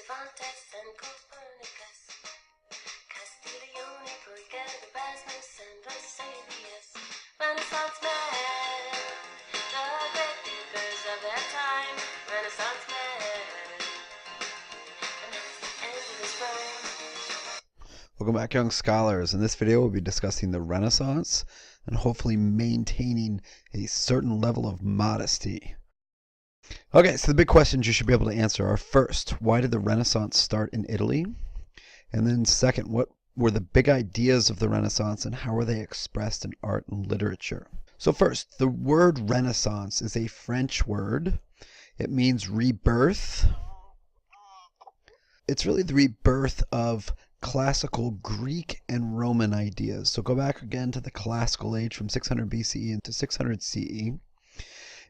Cervantes and Copernicus, Castiglione, Bruegel, Erasmus, and Vesalius, Renaissance men, the great thinkers of their time, Renaissance men, and that's the end of his rhyme. Welcome back, young scholars. In this video, we'll be discussing the Renaissance and hopefully maintaining a certain level of modesty. Okay, so the big questions you should be able to answer are: first, why did the Renaissance start in Italy? And then second, what were the big ideas of the Renaissance and how were they expressed in art and literature? So first, the word Renaissance is a French word. It means rebirth. It's really the rebirth of classical Greek and Roman ideas. So go back again to the classical age from 600 BCE into 600 CE.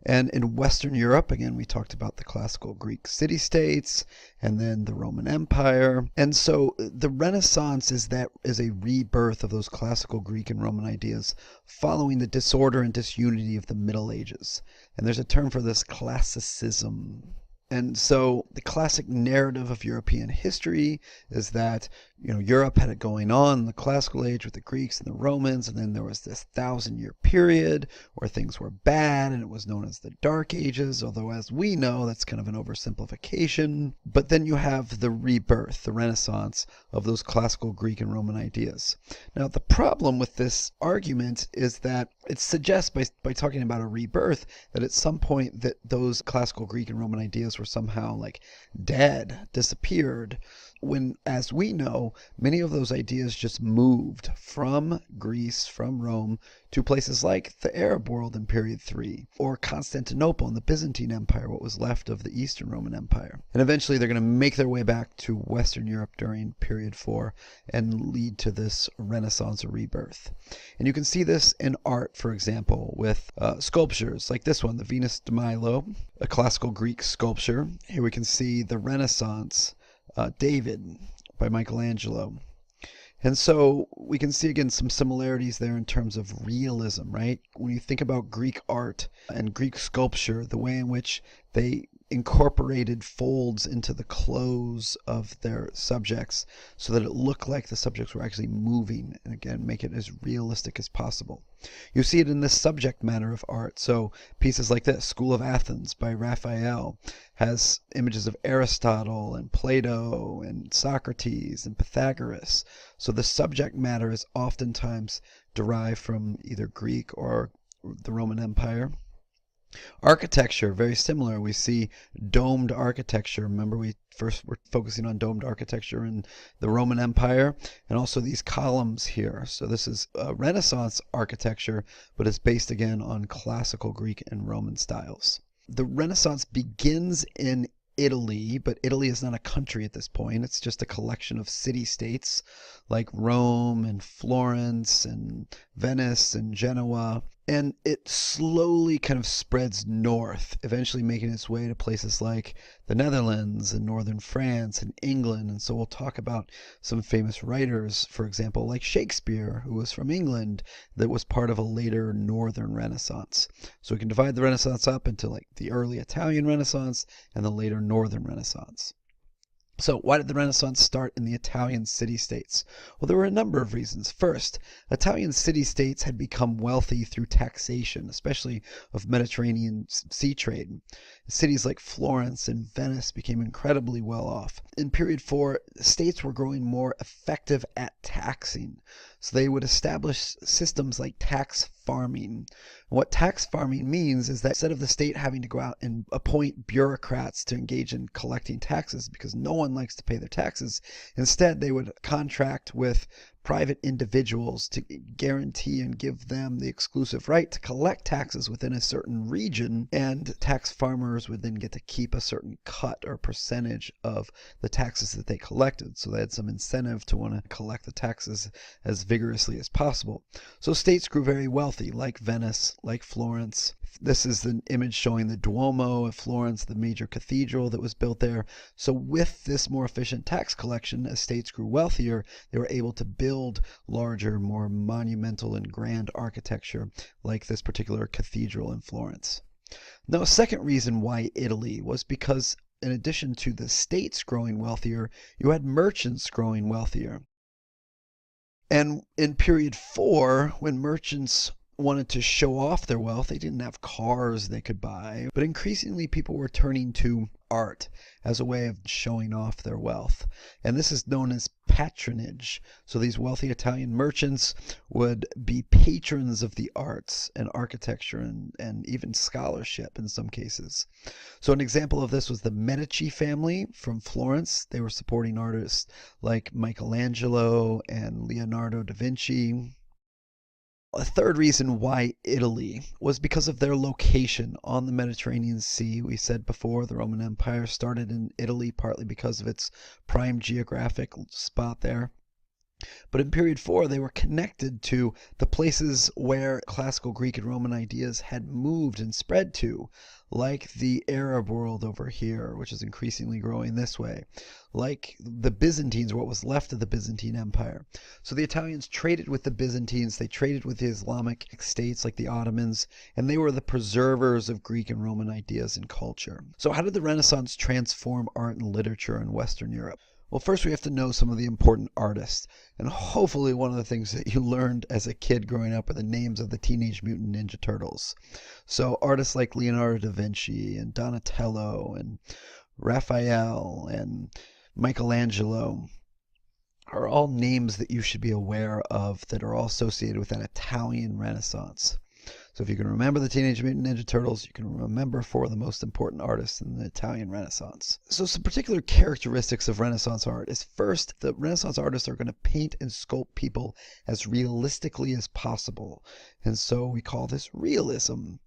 And in Western Europe, again, we talked about the classical Greek city-states and then the Roman Empire. And so the Renaissance is a rebirth of those classical Greek and Roman ideas following the disorder and disunity of the Middle Ages. And there's a term for this: classicism. And so the classic narrative of European history is that, Europe had it going on in the classical age with the Greeks and the Romans, and then there was this 1,000-year period where things were bad, and it was known as the Dark Ages, although as we know, that's kind of an oversimplification. But then you have the rebirth, the Renaissance of those classical Greek and Roman ideas. Now, the problem with this argument is that it suggests by talking about a rebirth that at some point that those classical Greek and Roman ideas were somehow like dead, disappeared, when, as we know, many of those ideas just moved from Greece, from Rome, to places like the Arab world in period 3, or Constantinople in the Byzantine Empire, what was left of the Eastern Roman Empire. And eventually they're going to make their way back to Western Europe during period 4 and lead to this Renaissance or rebirth. And you can see this in art, for example, with sculptures like this one, the Venus de Milo, a classical Greek sculpture. Here we can see the Renaissance, David by Michelangelo. And so we can see again some similarities there in terms of realism, right? When you think about Greek art and Greek sculpture, the way in which they incorporated folds into the clothes of their subjects so that it looked like the subjects were actually moving, and again, make it as realistic as possible. You see it in the subject matter of art. So pieces like this, School of Athens by Raphael, has images of Aristotle and Plato and Socrates and Pythagoras. So the subject matter is oftentimes derived from either Greek or the Roman Empire. Architecture, very similar. We see domed architecture. Remember, we first were focusing on domed architecture in the Roman Empire, and also these columns here. So this is Renaissance architecture, but it's based again on classical Greek and Roman styles. The Renaissance begins in Italy, but Italy is not a country at this point. It's just a collection of city-states like Rome and Florence and Venice and Genoa. And it slowly kind of spreads north, eventually making its way to places like the Netherlands and northern France and England. And so we'll talk about some famous writers, for example, like Shakespeare, who was from England, that was part of a later northern Renaissance. So we can divide the Renaissance up into like the early Italian Renaissance and the later northern Renaissance. So why did the Renaissance start in the Italian city-states? Well, there were a number of reasons. First, Italian city-states had become wealthy through taxation, especially of Mediterranean sea trade. Cities like Florence and Venice became incredibly well off. In period 4, states were growing more effective at taxing. So they would establish systems like tax farming. What tax farming means is that instead of the state having to go out and appoint bureaucrats to engage in collecting taxes, because no one likes to pay their taxes, instead they would contract with private individuals to guarantee and give them the exclusive right to collect taxes within a certain region, and tax farmers would then get to keep a certain cut or percentage of the taxes that they collected. So they had some incentive to want to collect the taxes as vigorously as possible. So states grew very wealthy, like Venice, like Florence. This is the image showing the Duomo of Florence, the major cathedral that was built there. So with this more efficient tax collection, as states grew wealthier, they were able to build larger, more monumental and grand architecture like this particular cathedral in Florence. Now, a second reason why Italy was because in addition to the states growing wealthier, you had merchants growing wealthier. And in period 4, when merchants wanted to show off their wealth, they didn't have cars they could buy, but increasingly people were turning to art as a way of showing off their wealth. And this is known as patronage. So these wealthy Italian merchants would be patrons of the arts and architecture and even scholarship in some cases. So an example of this was the Medici family from Florence. They were supporting artists like Michelangelo and Leonardo da Vinci. A third reason why Italy was because of their location on the Mediterranean Sea. We said before the Roman Empire started in Italy partly because of its prime geographic spot there. But in period 4, they were connected to the places where classical Greek and Roman ideas had moved and spread to, like the Arab world over here, which is increasingly growing this way, like the Byzantines, what was left of the Byzantine Empire. So the Italians traded with the Byzantines, they traded with the Islamic states like the Ottomans, and they were the preservers of Greek and Roman ideas and culture. So how did the Renaissance transform art and literature in Western Europe? Well, first we have to know some of the important artists. And hopefully one of the things that you learned as a kid growing up are the names of the Teenage Mutant Ninja Turtles. So artists like Leonardo da Vinci and Donatello and Raphael and Michelangelo are all names that you should be aware of that are all associated with that Italian Renaissance. So if you can remember the Teenage Mutant Ninja Turtles, you can remember 4 of the most important artists in the Italian Renaissance. So some particular characteristics of Renaissance art is first, the Renaissance artists are going to paint and sculpt people as realistically as possible. And so we call this realism. And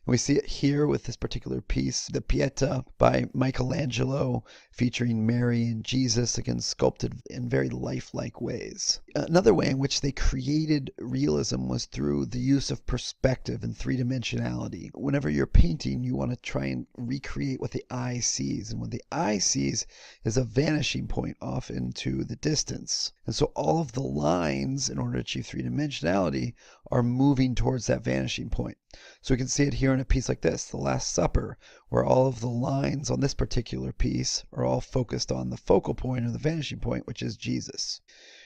we see it here with this particular piece, the Pieta by Michelangelo, featuring Mary and Jesus, again sculpted in very lifelike ways. Another way in which they created realism was through the use of perspective and three-dimensionality. Whenever you're painting, you want to try and recreate what the eye sees. And what the eye sees is a vanishing point off into the distance. And so all of the lines, in order to achieve three-dimensionality, are moving towards that vanishing point. So we can see it here in a piece like this, The Last Supper, where all of the lines on this particular piece are all focused on the focal point or the vanishing point, which is Jesus.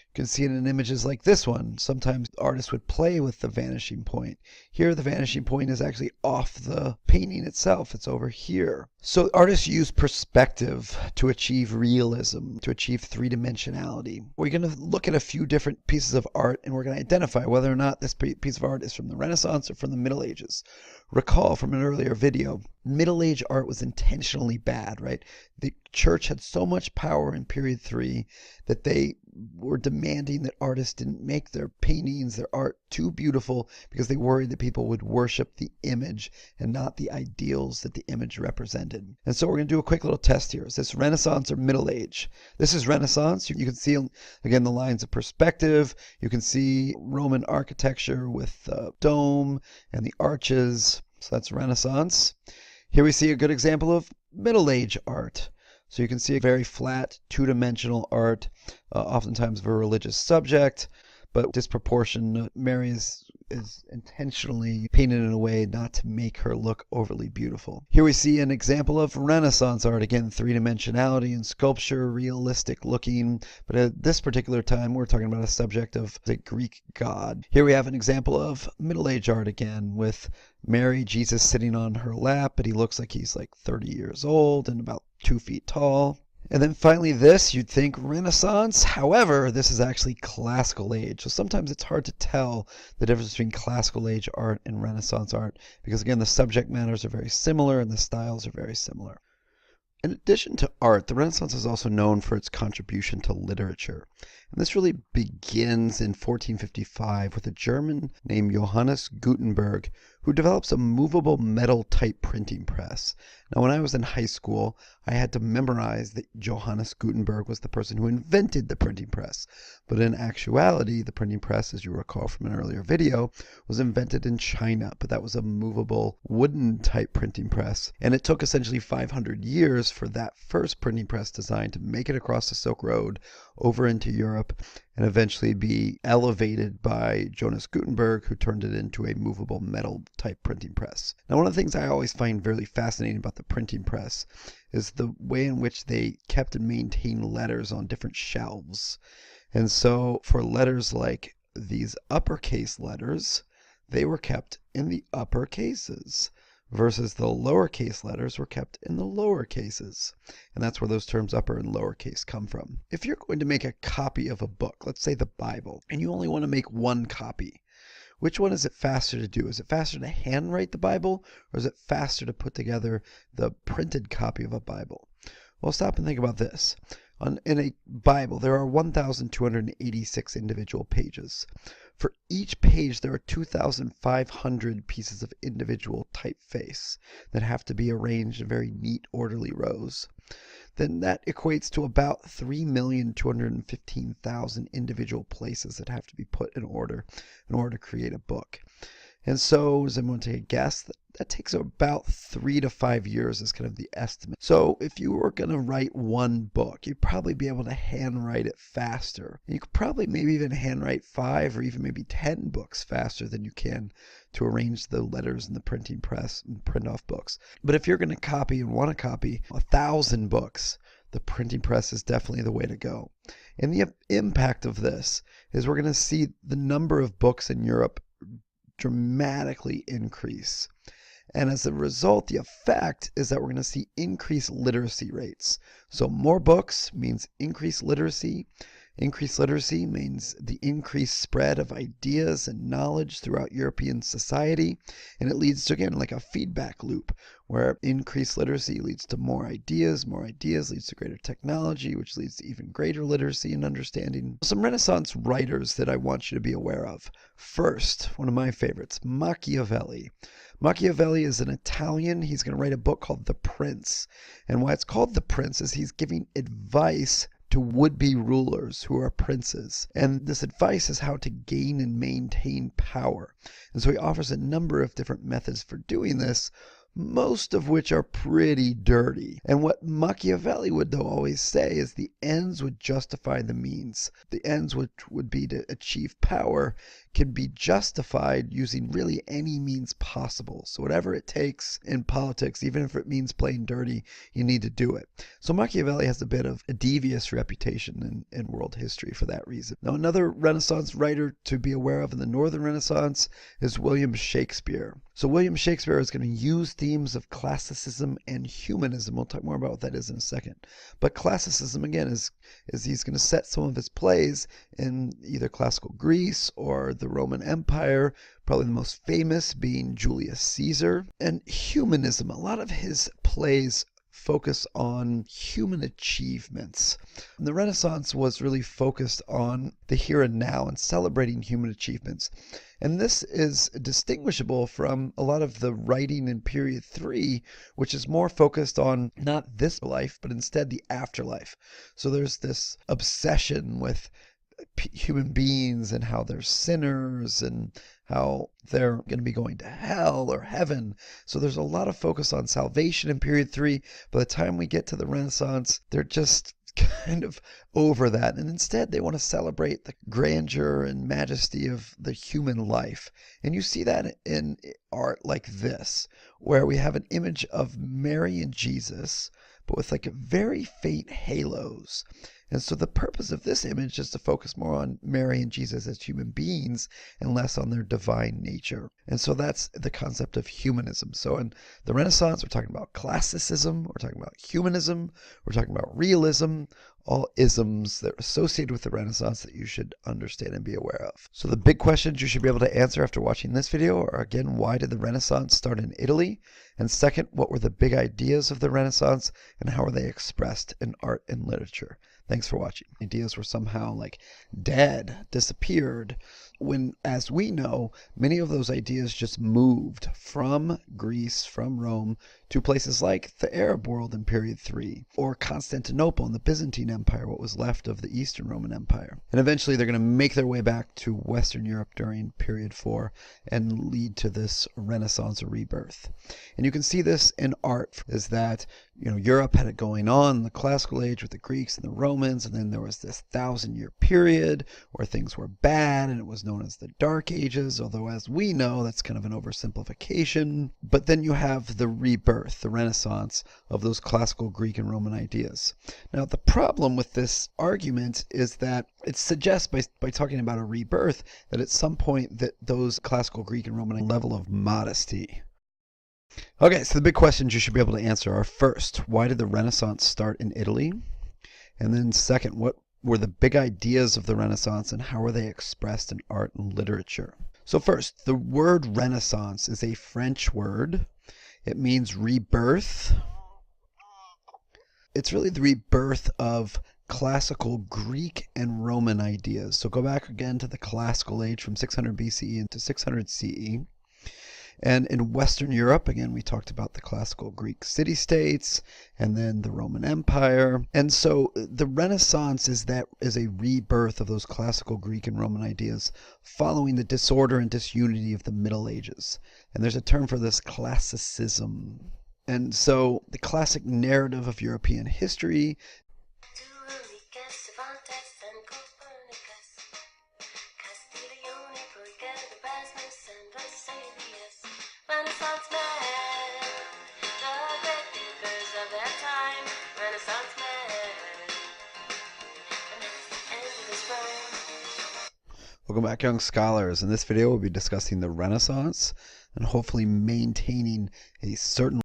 You can see it in images like this one. Sometimes artists would play with the vanishing point. Here, the vanishing point is actually off the painting itself. It's over here. So artists use perspective to achieve realism, to achieve three-dimensionality. We're going to look at a few different pieces of art, and we're going to identify whether or not this piece of art is from the Renaissance or from the Middle Ages. Recall from an earlier video, Middle Age art was intentionally bad, right? The church had so much power in period 3 that they were demanding that artists didn't make their paintings, their art too beautiful because they worried that people would worship the image and not the ideals that the image represented. And so we're going to do a quick little test here. Is this Renaissance or Middle Age? This is Renaissance. You can see, again, the lines of perspective. You can see Roman architecture with the dome and the arches. So that's Renaissance. Here we see a good example of Middle Age art. So you can see a very flat, two-dimensional art, oftentimes of a religious subject, but disproportionate. Mary is intentionally painted in a way not to make her look overly beautiful. Here we see an example of Renaissance art. Again, three-dimensionality and sculpture, realistic looking, but at this particular time we're talking about a subject of the Greek god. Here we have an example of Middle Age art again, with Mary, Jesus sitting on her lap, but he looks like he's like 30 years old and about 2 feet tall. And then finally this, you'd think Renaissance. However, this is actually classical age. So sometimes it's hard to tell the difference between classical age art and Renaissance art because, again, the subject matters are very similar and the styles are very similar. In addition to art, the Renaissance is also known for its contribution to literature. And this really begins in 1455 with a German named Johannes Gutenberg who develops a movable metal type printing press. Now, when I was in high school, I had to memorize that Johannes Gutenberg was the person who invented the printing press. But in actuality, the printing press, as you recall from an earlier video, was invented in China, but that was a movable wooden type printing press. And it took essentially 500 years for that first printing press design to make it across the Silk Road over into Europe and eventually be elevated by Johannes Gutenberg, who turned it into a movable metal type printing press. Now, one of the things I always find really fascinating about the printing press is the way in which they kept and maintained letters on different shelves. And so for letters like these uppercase letters, they were kept in the upper cases, versus the lowercase letters were kept in the lower cases. And that's where those terms upper and lowercase come from. If you're going to make a copy of a book, let's say the Bible, and you only want to make one copy, which one is it faster to do? Is it faster to handwrite the Bible, or is it faster to put together the printed copy of a Bible? Well, stop and think about this. In a Bible, there are 1,286 individual pages. For each page, there are 2,500 pieces of individual typeface that have to be arranged in very neat, orderly rows. Then that equates to about 3,215,000 individual places that have to be put in order to create a book. And so, does anyone take a guess? That takes about 3 to 5 years is kind of the estimate. So if you were going to write one book, you'd probably be able to handwrite it faster. And you could probably maybe even handwrite 5 or even maybe 10 books faster than you can to arrange the letters in the printing press and print off books. But if you're going to copy and want to copy 1,000 books, the printing press is definitely the way to go. And the impact of this is we're going to see the number of books in Europe dramatically increase. And as a result, the effect is that we're going to see increased literacy rates. So more books means increased literacy. Increased literacy means the increased spread of ideas and knowledge throughout European society. And it leads to, again, like a feedback loop where increased literacy leads to more ideas leads to greater technology, which leads to even greater literacy and understanding. Some Renaissance writers that I want you to be aware of. First, one of my favorites, Machiavelli. Machiavelli is an Italian. He's going to write a book called The Prince. And why it's called The Prince is he's giving advice to would-be rulers who are princes. And this advice is how to gain and maintain power. And so he offers a number of different methods for doing this, most of which are pretty dirty. And what Machiavelli would though always say is the ends would justify the means. The ends which would be to achieve power can be justified using really any means possible. So whatever it takes in politics, even if it means playing dirty, you need to do it. So Machiavelli has a bit of a devious reputation in world history for that reason. Now, another Renaissance writer to be aware of in the Northern Renaissance is William Shakespeare. So William Shakespeare is going to use themes of classicism and humanism. We'll talk more about what that is in a second. But classicism, again, is he's going to set some of his plays in either classical Greece or the Roman Empire, probably the most famous being Julius Caesar. And humanism, a lot of his plays focus on human achievements. And the Renaissance was really focused on the here and now and celebrating human achievements. And this is distinguishable from a lot of the writing in period 3, which is more focused on not this life, but instead the afterlife. So there's this obsession with human beings and how they're sinners and how they're going to be going to hell or heaven. So there's a lot of focus on salvation in period 3. By the time we get to the Renaissance, they're just kind of over that. And instead, they want to celebrate the grandeur and majesty of the human life. And you see that in art like this, where we have an image of Mary and Jesus, but with like very faint halos. And so the purpose of this image is to focus more on Mary and Jesus as human beings and less on their divine nature. And so that's the concept of humanism. So in the Renaissance, we're talking about classicism, we're talking about humanism, we're talking about realism, all isms that are associated with the Renaissance that you should understand and be aware of. So the big questions you should be able to answer after watching this video are, again, why did the Renaissance start in Italy? And second, what were the big ideas of the Renaissance and how were they expressed in art and literature? Thanks for watching. Ideas were somehow like dead, disappeared, when, as we know, many of those ideas just moved from Greece, from Rome, to places like the Arab world in period 3, or Constantinople and the Byzantine Empire, what was left of the Eastern Roman Empire. And eventually they're going to make their way back to Western Europe during period 4 and lead to this Renaissance or rebirth. And you can see this in art, is that, you know, Europe had it going on in the classical age with the Greeks and the Romans, and then there was this 1,000-year period where things were bad and it was known as the Dark Ages, although as we know, that's kind of an oversimplification. But then you have the rebirth, the Renaissance of those classical Greek and Roman ideas. Now, the problem with this argument is that it suggests by talking about a rebirth that at some point that those classical Greek and Roman level of modesty. Okay, so the big questions you should be able to answer are: first, why did the Renaissance start in Italy? And then second, what were the big ideas of the Renaissance and how were they expressed in art and literature? So first, the word Renaissance is a French word. It means rebirth. It's really the rebirth of classical Greek and Roman ideas. So go back again to the classical age from 600 BCE into 600 CE. And in Western Europe, again, we talked about the classical Greek city-states and then the Roman Empire. And so the Renaissance is a rebirth of those classical Greek and Roman ideas following the disorder and disunity of the Middle Ages. And there's a term for this: classicism. And so the classic narrative of European history Renaissance men, the great thinkers of their time. Renaissance men, and that's the end of his rhyme. Welcome back, young scholars. In this video, we'll be discussing the Renaissance and hopefully maintaining a certain